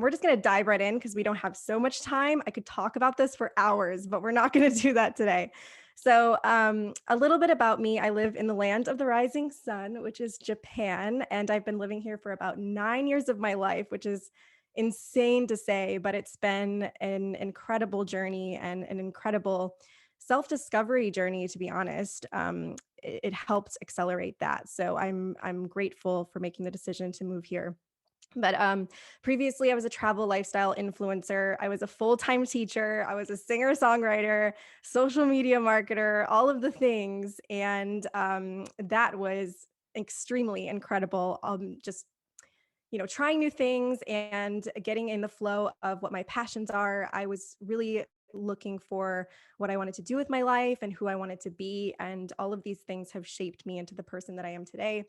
we're just going to dive right in because we don't have so much time. I could talk about this for hours, but we're not going to do that today. So, a little bit about me. I live in the land of the rising sun, which is Japan, and I've been living here for about 9 years of my life, which is insane to say, but it's been an incredible journey and an incredible self-discovery journey, to be honest. It helped accelerate that. So I'm grateful for making the decision to move here. But previously, I was a travel lifestyle influencer. I was a full-time teacher. I was a singer-songwriter, social media marketer, all of the things. And that was extremely incredible. Just trying new things and getting in the flow of what my passions are. I was really looking for what I wanted to do with my life and who I wanted to be. And all of these things have shaped me into the person that I am today.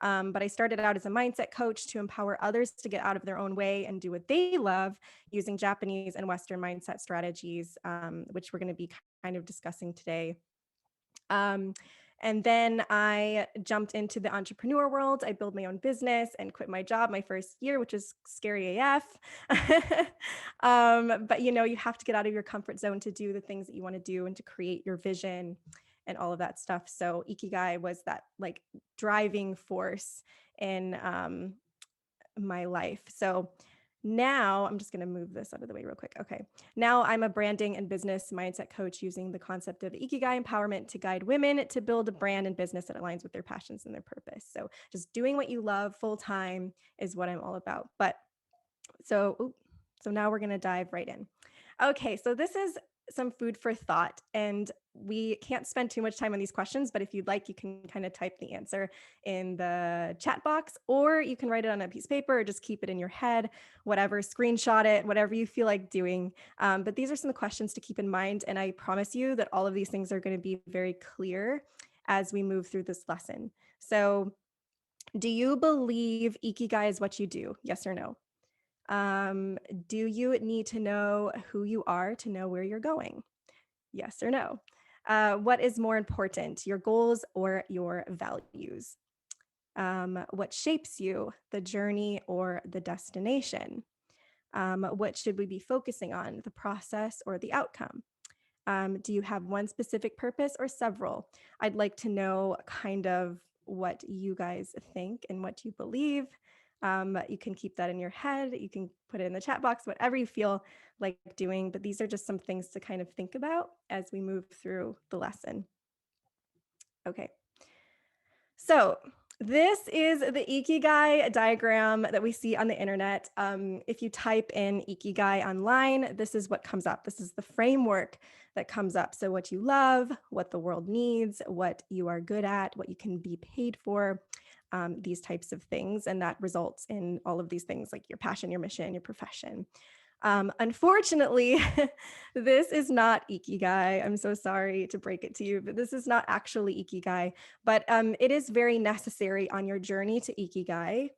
But I started out as a mindset coach to empower others to get out of their own way and do what they love using Japanese and Western mindset strategies, which we're going to be kind of discussing today. Um, and then I jumped into the entrepreneur world. I built my own business and quit my job my first year, which is scary AF. But you have to get out of your comfort zone to do the things that you want to do and to create your vision and all of that stuff. So Ikigai was that like driving force in my life. So now I'm just going to move this out of the way real quick. Okay. Now I'm a branding and business mindset coach using the concept of Ikigai empowerment to guide women to build a brand and business that aligns with their passions and their purpose. So just doing what you love full time is what I'm all about. So now we're going to dive right in. Okay. So this is some food for thought, and we can't spend too much time on these questions, but if you'd like, you can kind of type the answer in the chat box, or you can write it on a piece of paper or just keep it in your head, whatever, screenshot it, whatever you feel like doing. But these are some questions to keep in mind. And I promise you that all of these things are going to be very clear as we move through this lesson. So do you believe Ikigai is what you do? Yes or no? Do you need to know who you are to know where you're going? Yes or no? What is more important, your goals or your values? What shapes you, the journey or the destination? What should we be focusing on, the process or the outcome? Do you have one specific purpose or several? I'd like to know kind of what you guys think and what you believe. You can keep that in your head. You can put it in the chat box, whatever you feel like doing. But these are just some things to kind of think about as we move through the lesson. Okay. So this is the Ikigai diagram that we see on the internet. If you type in Ikigai online, this is what comes up. This is the framework that comes up. So what you love, what the world needs, what you are good at, what you can be paid for, these types of things. And that results in all of these things like your passion, your mission, your profession. Unfortunately, this is not Ikigai. I'm so sorry to break it to you, but this is not actually Ikigai, but it is very necessary on your journey to Ikigai.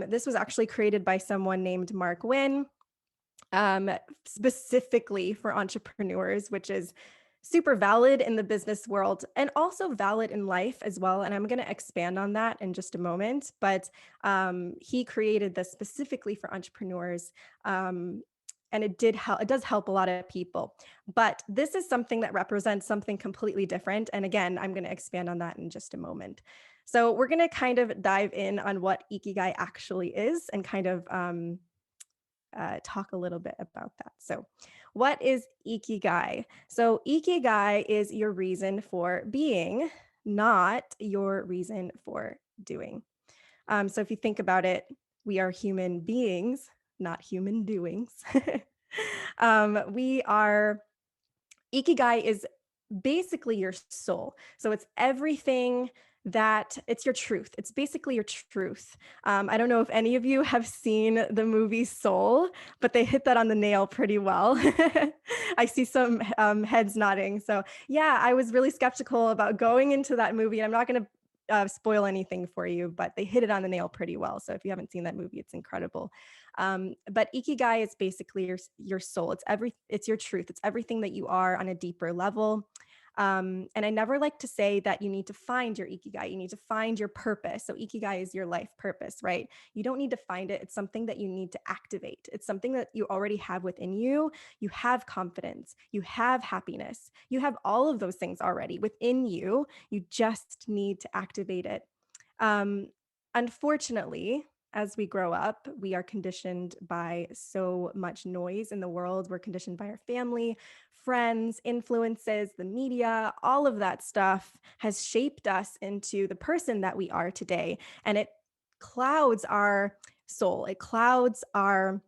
This was actually created by someone named Mark Wynn, specifically for entrepreneurs, which is super valid in the business world and also valid in life as well. And I'm going to expand on that in just a moment. But he created this specifically for entrepreneurs. And it does help a lot of people. But this is something that represents something completely different. And again, I'm going to expand on that in just a moment. So we're going to kind of dive in on what Ikigai actually is and kind of talk a little bit about that. So what is Ikigai? So Ikigai is your reason for being, not your reason for doing. So if you think about it, we are human beings, not human doings. Ikigai is basically your soul. So it's everything it's your truth. It's basically your truth. I don't know if any of you have seen the movie Soul, but they hit that on the nail pretty well. I see some heads nodding. So yeah, I was really skeptical about going into that movie. I'm not going to spoil anything for you, but they hit it on the nail pretty well. So if you haven't seen that movie, it's incredible. But Ikigai is basically your soul. It's your truth. It's everything that you are on a deeper level. And I never like to say that you need to find your ikigai, you need to find your purpose. So, ikigai is your life purpose, right? You don't need to find it. It's something that you need to activate. It's something that you already have within you. You have confidence, you have happiness, you have all of those things already within you. You just need to activate it. Um, Unfortunately, as we grow up, we are conditioned by so much noise in the world. We're conditioned by our family, friends, influences, the media, all of that stuff has shaped us into the person that we are today. And it clouds our soul, it clouds our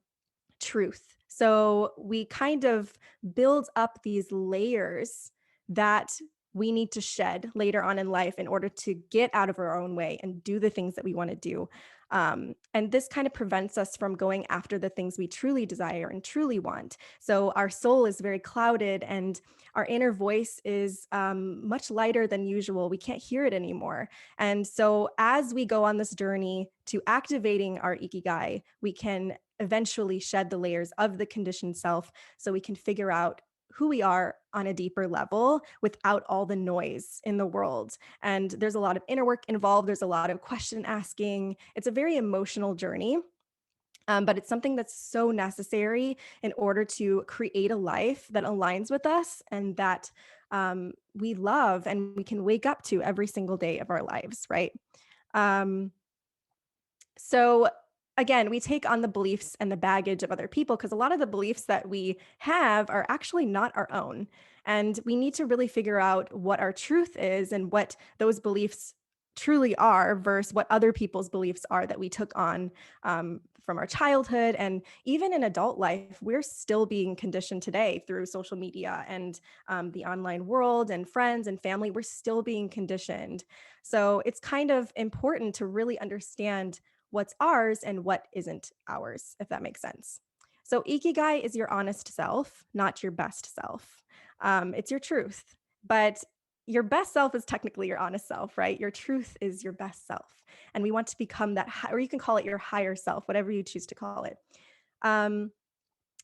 truth. So we kind of build up these layers that we need to shed later on in life in order to get out of our own way and do the things that we want to do. And this kind of prevents us from going after the things we truly desire and truly want. So our soul is very clouded and our inner voice is much lighter than usual. We can't hear it anymore. And so as we go on this journey to activating our ikigai, we can eventually shed the layers of the conditioned self so we can figure out who we are on a deeper level without all the noise in the world. And there's a lot of inner work involved. There's a lot of question asking. It's a very emotional journey. But it's something that's so necessary in order to create a life that aligns with us and that we love and we can wake up to every single day of our lives, right? Um, so again, we take on the beliefs and the baggage of other people because a lot of the beliefs that we have are actually not our own. And we need to really figure out what our truth is and what those beliefs truly are versus what other people's beliefs are that we took on from our childhood. And even in adult life, we're still being conditioned today through social media and the online world and friends and family. We're still being conditioned. So it's kind of important to really understand what's ours and what isn't ours, if that makes sense. So, ikigai is your honest self, not your best self. It's your truth, but your best self is technically your honest self, right? Your truth is your best self. And we want to become that, or you can call it your higher self, whatever you choose to call it. Um,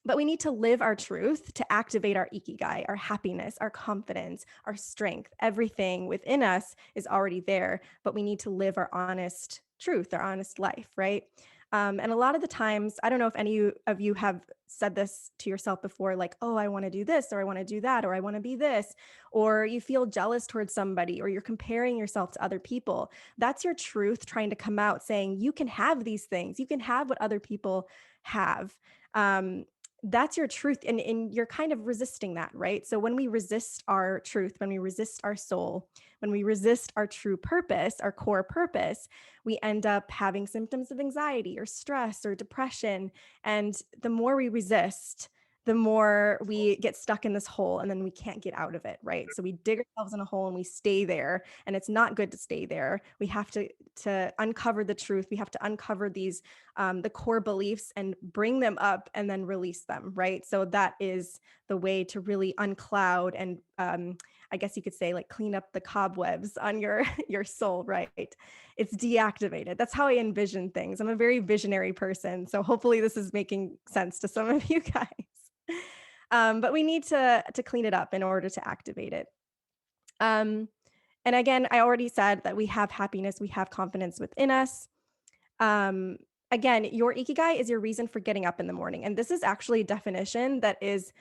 but we need to live our truth to activate our ikigai, our happiness, our confidence, our strength. Everything within us is already there, but we need to live our honest truth, our honest life, right? And a lot of the times, I don't know if any of you have said this to yourself before, like, oh, I want to do this, or I want to do that, or I want to be this, or you feel jealous towards somebody, or you're comparing yourself to other people. That's your truth trying to come out saying, you can have these things, you can have what other people have. Um, that's your truth. And you're kind of resisting that, right? So when we resist our truth, when we resist our soul, when we resist our true purpose, our core purpose, we end up having symptoms of anxiety or stress or depression. And the more we resist, the more we get stuck in this hole and then we can't get out of it, right? So we dig ourselves in a hole and we stay there, and it's not good to stay there. We have to uncover the truth. We have to uncover these the core beliefs and bring them up and then release them, right? So that is the way to really uncloud and I guess you could say like clean up the cobwebs on your your soul, right? It's deactivated. That's how I envision things. I'm a very visionary person, so hopefully this is making sense to some of you guys. But we need to clean it up in order to activate it. Um, and again, I already said that we have happiness, we have confidence within us. Um, Again, your ikigai is your reason for getting up in the morning. And this is actually a definition that is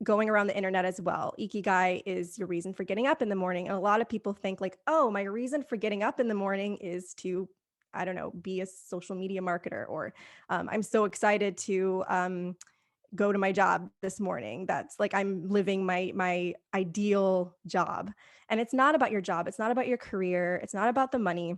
going around the internet as well. Ikigai is your reason for getting up in the morning. And a lot of people think like, oh, my reason for getting up in the morning is to, I don't know, be a social media marketer, or I'm so excited to go to my job this morning. That's like I'm living my ideal job. And it's not about your job. It's not about your career. It's not about the money.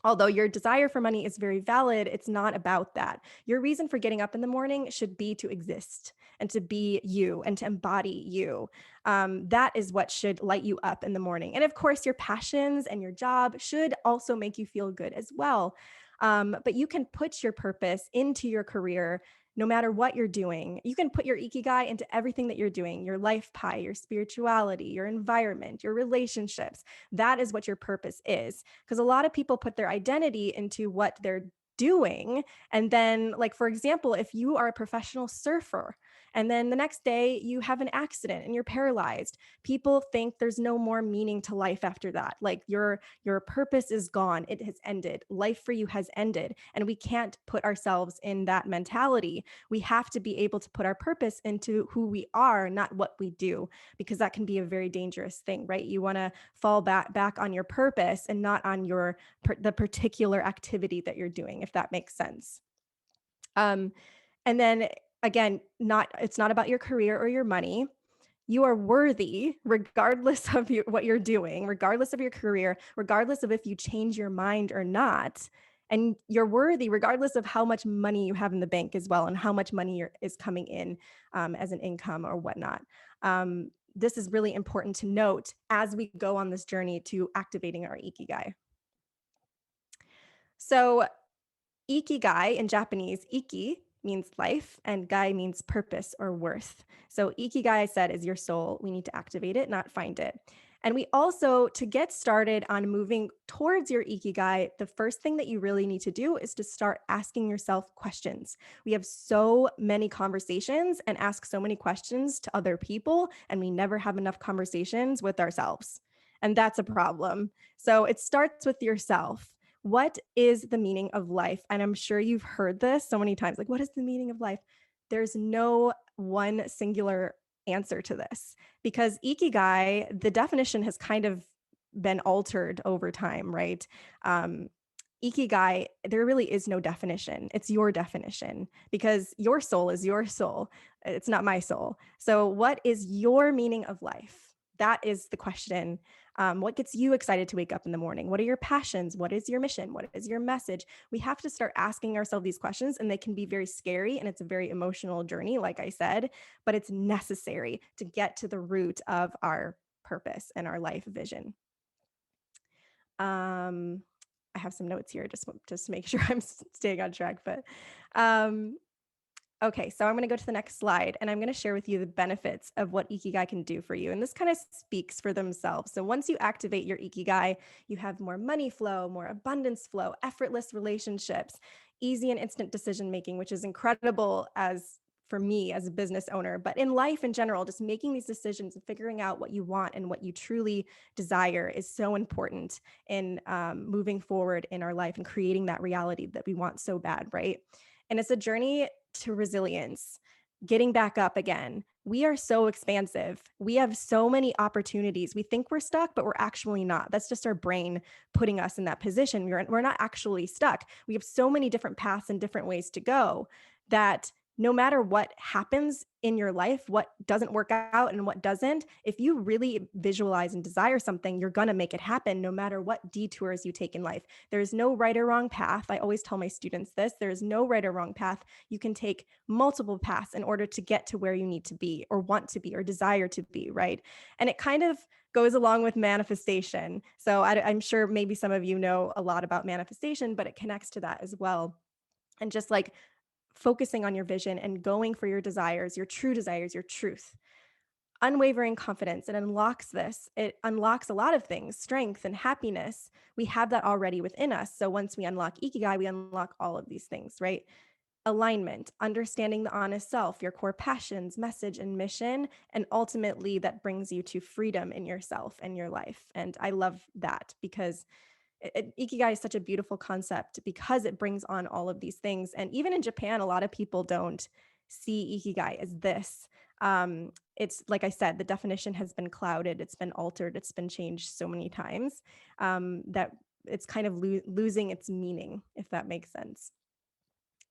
Although your desire for money is very valid, it's not about that. Your reason for getting up in the morning should be to exist and to be you and to embody you. That is what should light you up in the morning. And of course, your passions and your job should also make you feel good as well. But you can put your purpose into your career no matter what you're doing. You can put your ikigai into everything that you're doing, your life pie, your spirituality, your environment, your relationships. That is what your purpose is. Because a lot of people put their identity into what they're doing. And then, like, for example, if you are a professional surfer and then the next day you have an accident and you're paralyzed, people think there's no more meaning to life after that. Like your purpose is gone. It has ended. Life for you has ended. And we can't put ourselves in that mentality. We have to be able to put our purpose into who we are, not what we do, because that can be a very dangerous thing, right? You want to fall back on your purpose and not on the particular activity that you're doing, if that makes sense. Um, and then again, not it's not about your career or your money. You are worthy regardless of what you're doing, regardless of your career, regardless of if you change your mind or not. And you're worthy regardless of how much money you have in the bank as well, and how much money is coming in as an income or whatnot. This is really important to note as we go on this journey to activating our ikigai. So Ikigai in Japanese, iki means life and gai means purpose or worth. So ikigai, I said, is your soul. We need to activate it, not find it. And we also, to get started on moving towards your ikigai, the first thing that you really need to do is to start asking yourself questions. We have so many conversations and ask so many questions to other people, and we never have enough conversations with ourselves. And that's a problem. So it starts with yourself. What is the meaning of life? And I'm sure you've heard this so many times. Like, what is the meaning of life? There's no one singular answer to this, because ikigai, the definition has kind of been altered over time, right? Um, Ikigai, there really is no definition. It's your definition, because your soul is your soul. It's not my soul. So, what is your meaning of life? That is the question. What gets you excited to wake up in the morning? What are your passions? What is your mission? What is your message? We have to start asking ourselves these questions, and they can be very scary, and it's a very emotional journey, like I said, but it's necessary to get to the root of our purpose and our life vision. Um, I have some notes here just to make sure I'm staying on track. But um, okay, so I'm going to go to the next slide, and I'm going to share with you the benefits of what Ikigai can do for you. And this kind of speaks for themselves. So once you activate your Ikigai, you have more money flow, more abundance flow, effortless relationships, easy and instant decision making, which is incredible as for me as a business owner, but in life in general, just making these decisions and figuring out what you want and what you truly desire is so important in moving forward in our life and creating that reality that we want so bad, right? And it's a journey to resilience, getting back up again. We are so expansive. We have so many opportunities. We think we're stuck, but we're actually not. That's just our brain putting us in that position. We're not actually stuck. We have so many different paths and different ways to go that no matter what happens in your life, what doesn't work out and what doesn't, if you really visualize and desire something, you're going to make it happen no matter what detours you take in life. There is no right or wrong path. I always tell my students this: there is no right or wrong path. You can take multiple paths in order to get to where you need to be or want to be or desire to be, right? And it kind of goes along with manifestation. So I'm sure maybe some of you know a lot about manifestation, but it connects to that as well. And just like focusing on your vision and going for your desires, your true desires, your truth. Unwavering confidence. It unlocks this. It unlocks a lot of things, strength and happiness. We have that already within us. So once we unlock Ikigai, we unlock all of these things, right? Alignment, understanding the honest self, your core passions, message, and mission. And ultimately, that brings you to freedom in yourself and your life. And I love that because Ikigai is such a beautiful concept because it brings on all of these things. And even in Japan, a lot of people don't see Ikigai as this. It's like I said, the definition has been clouded, it's been altered, it's been changed so many times that it's kind of losing its meaning, if that makes sense.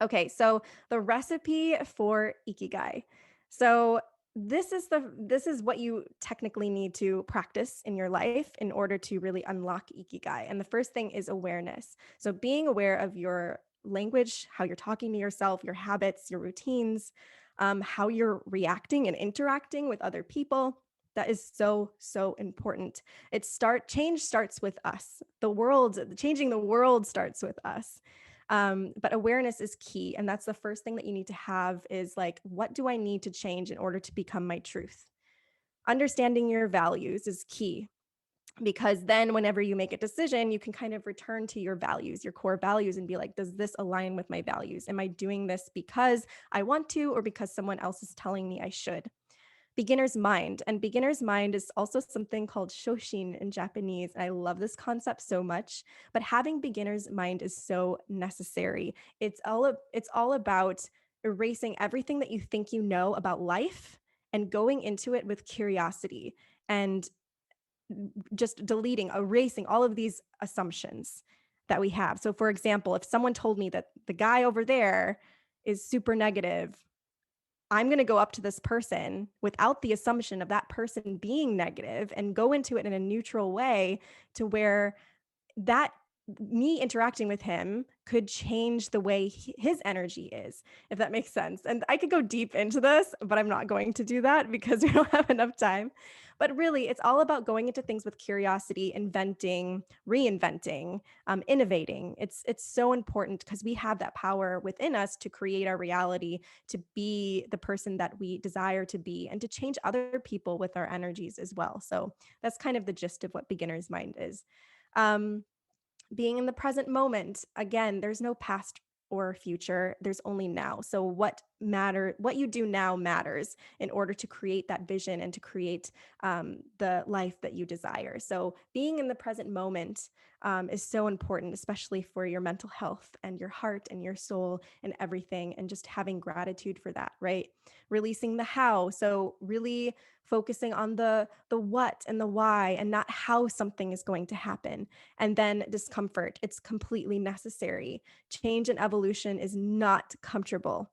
Okay, so the recipe for Ikigai. So this is what you technically need to practice in your life in order to really unlock Ikigai. And the first thing is awareness. So being aware of your language, how you're talking to yourself, your habits, your routines, how you're reacting and interacting with other people. That is so important. Change starts with us. Changing the world starts with us. But awareness is key. And that's the first thing that you need to have is like, what do I need to change in order to become my truth? Understanding your values is key. Because then whenever you make a decision, you can kind of return to your values, your core values, and be like, does this align with my values? Am I doing this because I want to or because someone else is telling me I should? Beginner's mind. And beginner's mind is also something called shoshin in Japanese. And I love this concept so much. But having beginner's mind is so necessary. It's all about erasing everything that you think you know about life and going into it with curiosity and just deleting, erasing all of these assumptions that we have. So, for example, if someone told me that the guy over there is super negative, I'm going to go up to this person without the assumption of that person being negative and go into it in a neutral way to where that me interacting with him could change the way his energy is, if that makes sense. And I could go deep into this, but I'm not going to do that because we don't have enough time. But really, it's all about going into things with curiosity, inventing, reinventing, innovating. It's so important because we have that power within us to create our reality, to be the person that we desire to be, and to change other people with our energies as well. So that's kind of the gist of what beginner's mind is. Um, Being in the present moment, again, there's no past or future, there's only now. So what you do now matters in order to create that vision and to create the life that you desire. So being in the present moment is so important, especially for your mental health and your heart and your soul and everything, and just having gratitude for that, right? Releasing the how. So really focusing on the what and the why, and not how something is going to happen. And then discomfort, it's completely necessary. Change and evolution is not comfortable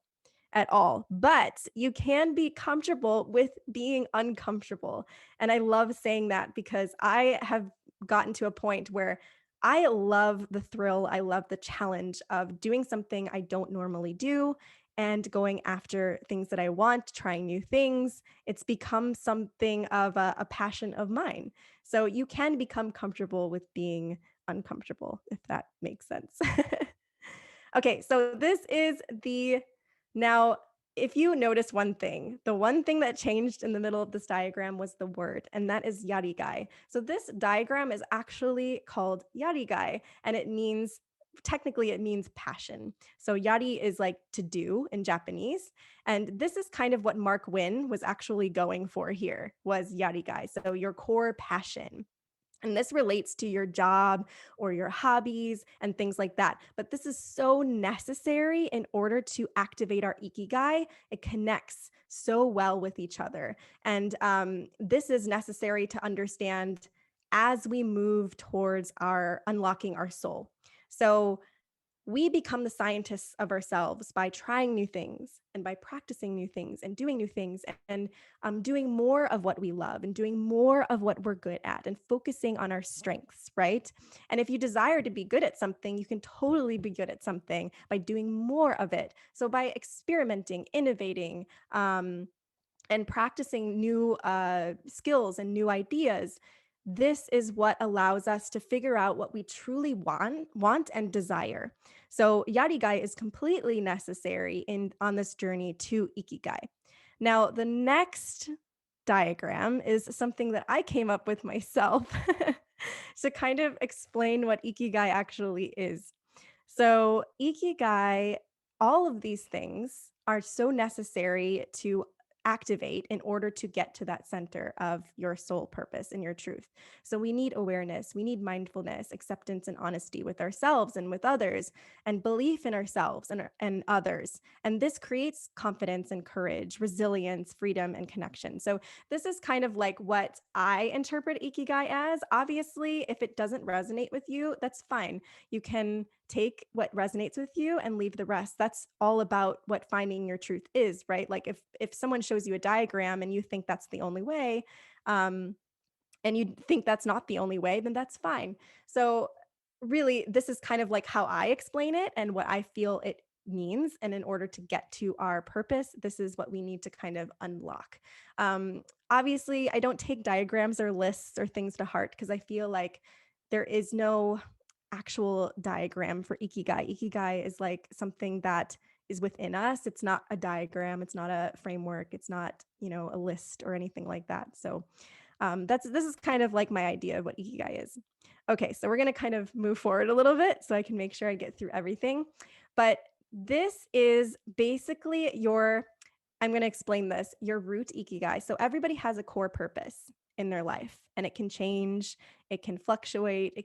at all, but you can be comfortable with being uncomfortable. And I love saying that because I have gotten to a point where I love the thrill, I love the challenge of doing something I don't normally do and going after things that I want, trying new things. It's become something of a passion of mine. So you can become comfortable with being uncomfortable, if that makes sense. Okay, so this is the now, if you notice one thing, the one thing that changed in the middle of this diagram was the word, and that is yarigai. So this diagram is actually called yarigai, and technically it means passion. So yari is like to do in Japanese, and this is kind of what Mark Wynn was actually going for here was yarigai. So your core passion. And this relates to your job or your hobbies and things like that. But this is so necessary in order to activate our Ikigai. It connects so well with each other. And this is necessary to understand as we move towards our unlocking our soul. So we become the scientists of ourselves by trying new things and by practicing new things and doing new things and doing more of what we love and doing more of what we're good at and focusing on our strengths, right? And if you desire to be good at something, you can totally be good at something by doing more of it. So by experimenting, innovating, and practicing new skills and new ideas, this is what allows us to figure out what we truly want and desire. So yarigai is completely necessary in on this journey to ikigai. Now, the next diagram is something that I came up with myself to kind of explain what ikigai actually is. So, ikigai, all of these things are so necessary to activate in order to get to that center of your soul purpose and your truth. So, we need awareness, we need mindfulness, acceptance, and honesty with ourselves and with others, and belief in ourselves and others. And this creates confidence and courage, resilience, freedom, and connection. So, this is kind of like what I interpret ikigai as. Obviously, if it doesn't resonate with you, that's fine. You can take what resonates with you and leave the rest. That's all about what finding your truth is, right? Like if someone shows you a diagram and you think that's the only way, um, and you think that's not the only way, then that's fine. So really, this is kind of like how I explain it and what I feel it means. And in order to get to our purpose, this is what we need to kind of unlock. Obviously, I don't take diagrams or lists or things to heart because I feel like there is no actual diagram for ikigai. Ikigai is like something that is within us. It's not a diagram, it's not a framework, it's not, a list or anything like that. So This is kind of like my idea of what Ikigai is. Okay, so we're going to kind of move forward a little bit so I can make sure I get through everything. But this is basically I'm going to explain this, your root Ikigai. So everybody has a core purpose in their life, and it can change, it can fluctuate,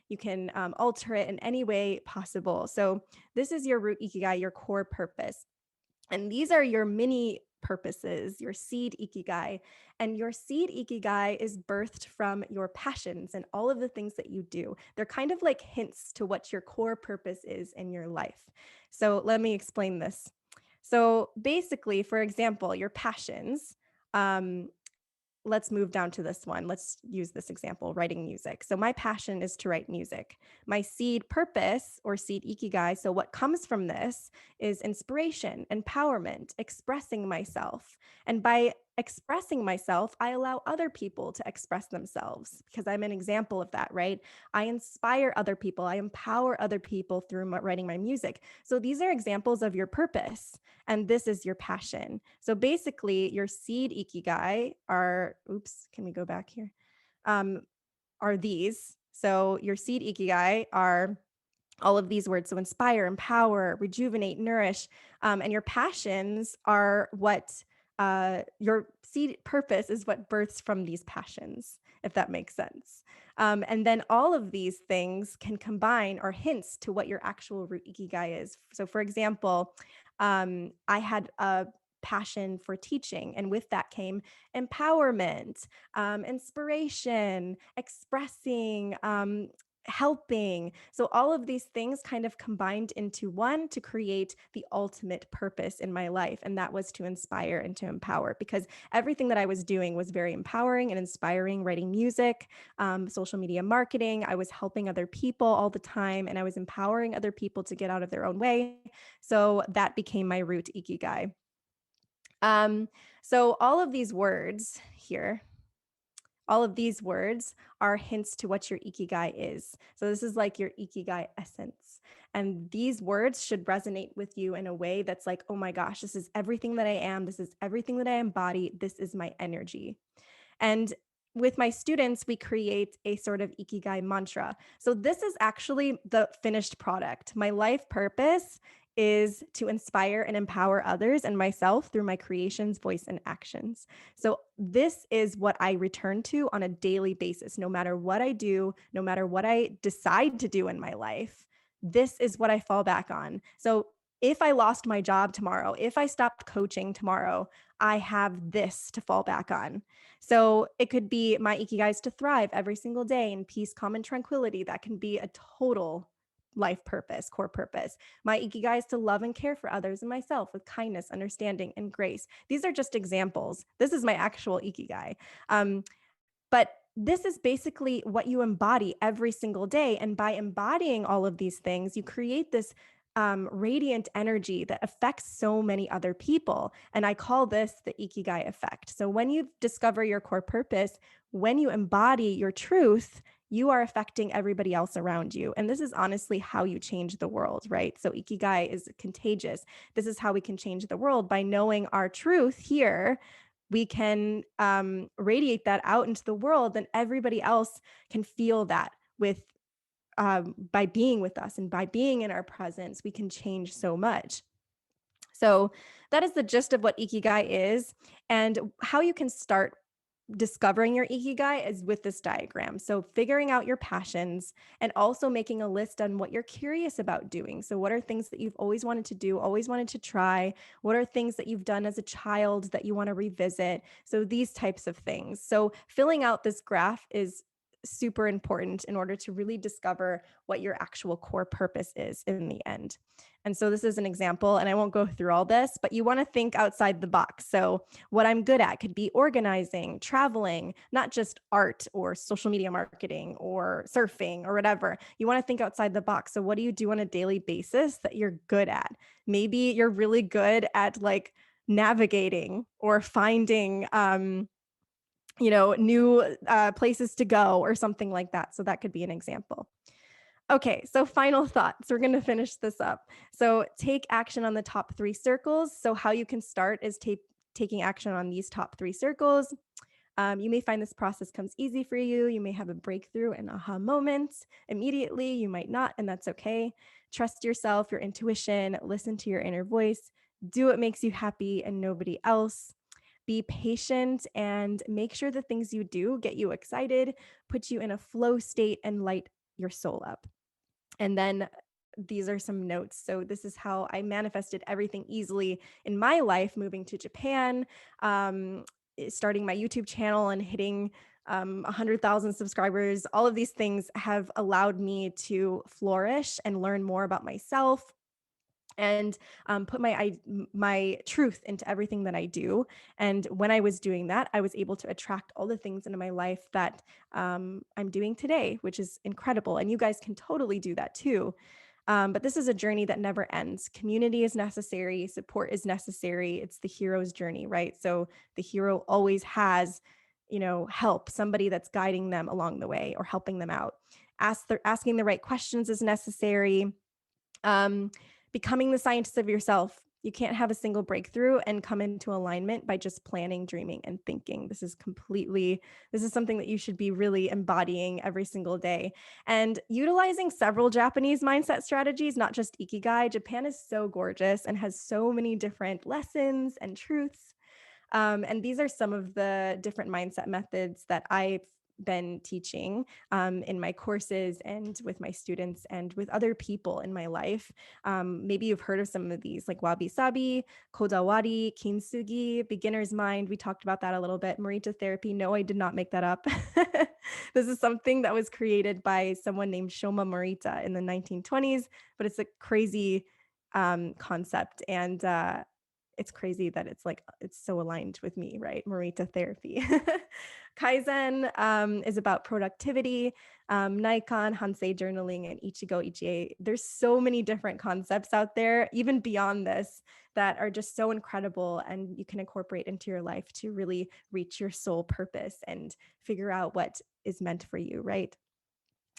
you can alter it in any way possible. So this is your root Ikigai, your core purpose. And these are your mini purposes, your seed Ikigai. And your seed Ikigai is birthed from your passions and all of the things that you do. They're kind of like hints to what your core purpose is in your life. So let me explain this. So basically, for example, your passions, um, let's move down to this one. Let's use this example, writing music. So my passion is to write music. My seed purpose or seed ikigai, so what comes from this is inspiration, empowerment, expressing myself. And by expressing myself, I allow other people to express themselves because I'm an example of that, right? I inspire other people. I empower other people through writing my music. So these are examples of your purpose, and this is your passion. So basically, your seed ikigai are, oops, can we go back here? Are these. So your seed ikigai are all of these words. So inspire, empower, rejuvenate, nourish. And your passions are what your seed purpose is what births from these passions, if that makes sense. And then all of these things can combine or hints to what your actual root ikigai is. So, for example, I had a passion for teaching, and with that came empowerment, inspiration, expressing, helping. So all of these things kind of combined into one to create the ultimate purpose in my life. And that was to inspire and to empower, because everything that I was doing was very empowering and inspiring, writing music, social media marketing. I was helping other people all the time, and I was empowering other people to get out of their own way. So that became my root ikigai. Um, so all of these words here, all of these words are hints to what your ikigai is. So this is like your ikigai essence. And these words should resonate with you in a way that's like, oh my gosh, this is everything that I am. This is everything that I embody. This is my energy. And with my students, we create a sort of ikigai mantra. So this is actually the finished product. My life purpose is to inspire and empower others and myself through my creations, voice, and actions. So this is what I return to on a daily basis, no matter what I do, no matter what I decide to do in my life. This is what I fall back on. So if I lost my job tomorrow, if I stopped coaching tomorrow, I have this to fall back on. So it could be my ikigai is to thrive every single day in peace, calm, and tranquility. That can be a total life purpose, core purpose. My ikigai is to love and care for others and myself with kindness, understanding, and grace. These are just examples. This is my actual ikigai. But this is basically what you embody every single day. And by embodying all of these things, you create this radiant energy that affects so many other people. And I call this the Ikigai effect. So when you discover your core purpose, when you embody your truth, you are affecting everybody else around you. And this is honestly how you change the world, right? So Ikigai is contagious. This is how we can change the world by knowing our truth here. We can radiate that out into the world, and everybody else can feel that with by being with us and by being in our presence. We can change so much. So that is the gist of what Ikigai is, and how you can start discovering your ikigai is with this diagram. So figuring out your passions and also making a list on what you're curious about doing. So what are things that you've always wanted to do, always wanted to try? What are things that you've done as a child that you want to revisit? So these types of things. So filling out this graph is super important in order to really discover what your actual core purpose is in the end. And so this is an example, and I won't go through all this, but you want to think outside the box. So what I'm good at could be organizing, traveling, not just art or social media marketing or surfing or whatever. You want to think outside the box. So what do you do on a daily basis that you're good at? Maybe you're really good at like navigating or finding new places to go or something like that. So that could be an example. Okay, so final thoughts. We're going to finish this up. So take action on the top 3 circles. So how you can start is taking action on these top 3 circles. You may find this process comes easy for you. You may have a breakthrough and aha moment immediately. You might not, and that's okay. Trust yourself, your intuition, listen to your inner voice, do what makes you happy and nobody else. Be patient and make sure the things you do get you excited, put you in a flow state, and light your soul up. And then these are some notes. So, this is how I manifested everything easily in my life, moving to Japan, starting my YouTube channel, and hitting 100,000 subscribers. All of these things have allowed me to flourish and learn more about myself, and put my truth into everything that I do. And when I was doing that, I was able to attract all the things into my life that I'm doing today, which is incredible. And you guys can totally do that too. But this is a journey that never ends. Community is necessary, support is necessary. It's the hero's journey, right? So the hero always has, help, somebody that's guiding them along the way or helping them out. Asking the right questions is necessary. um, Becoming the scientist of yourself. You can't have a single breakthrough and come into alignment by just planning, dreaming, and thinking. This is something that you should be really embodying every single day and utilizing several Japanese mindset strategies, not just Ikigai. Japan is so gorgeous and has so many different lessons and truths. And these are some of the different mindset methods that I've been teaching in my courses and with my students and with other people in my life. Maybe you've heard of some of these, like wabi sabi, kodawari, kintsugi, beginner's mind. We talked about that a little bit. Morita therapy. No, I did not make that up. This is something that was created by someone named Shoma Morita in the 1920s, but it's a crazy concept. And it's crazy that it's so aligned with me, right? Morita therapy. Kaizen is about productivity. Nikon, Hansei journaling, and Ichigo Ichie. There's so many different concepts out there, even beyond this, that are just so incredible, and you can incorporate into your life to really reach your soul purpose and figure out what is meant for you, right?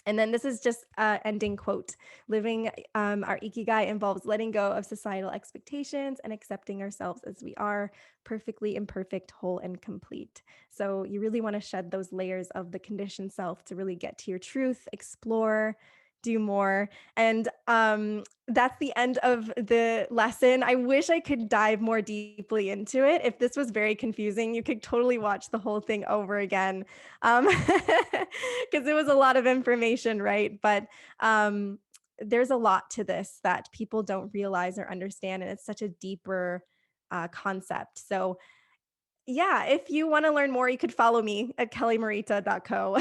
And then this is just ending quote. Living our ikigai involves letting go of societal expectations and accepting ourselves as we are, perfectly imperfect, whole, and complete. So you really want to shed those layers of the conditioned self to really get to your truth, explore, do more. And that's the end of the lesson. I wish I could dive more deeply into it. If this was very confusing, you could totally watch the whole thing over again, because it was a lot of information, right? But there's a lot to this that people don't realize or understand, and it's such a deeper concept. So yeah, if you want to learn more, you could follow me at kellymorita.co.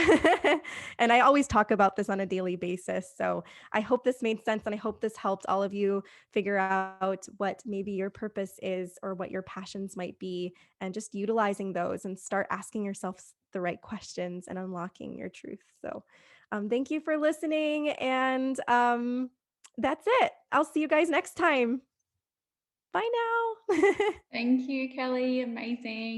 And I always talk about this on a daily basis. So I hope this made sense, and I hope this helped all of you figure out what maybe your purpose is or what your passions might be, and just utilizing those and start asking yourself the right questions and unlocking your truth. So thank you for listening. And that's it. I'll see you guys next time. Bye now. Thank you, Kelly. Amazing.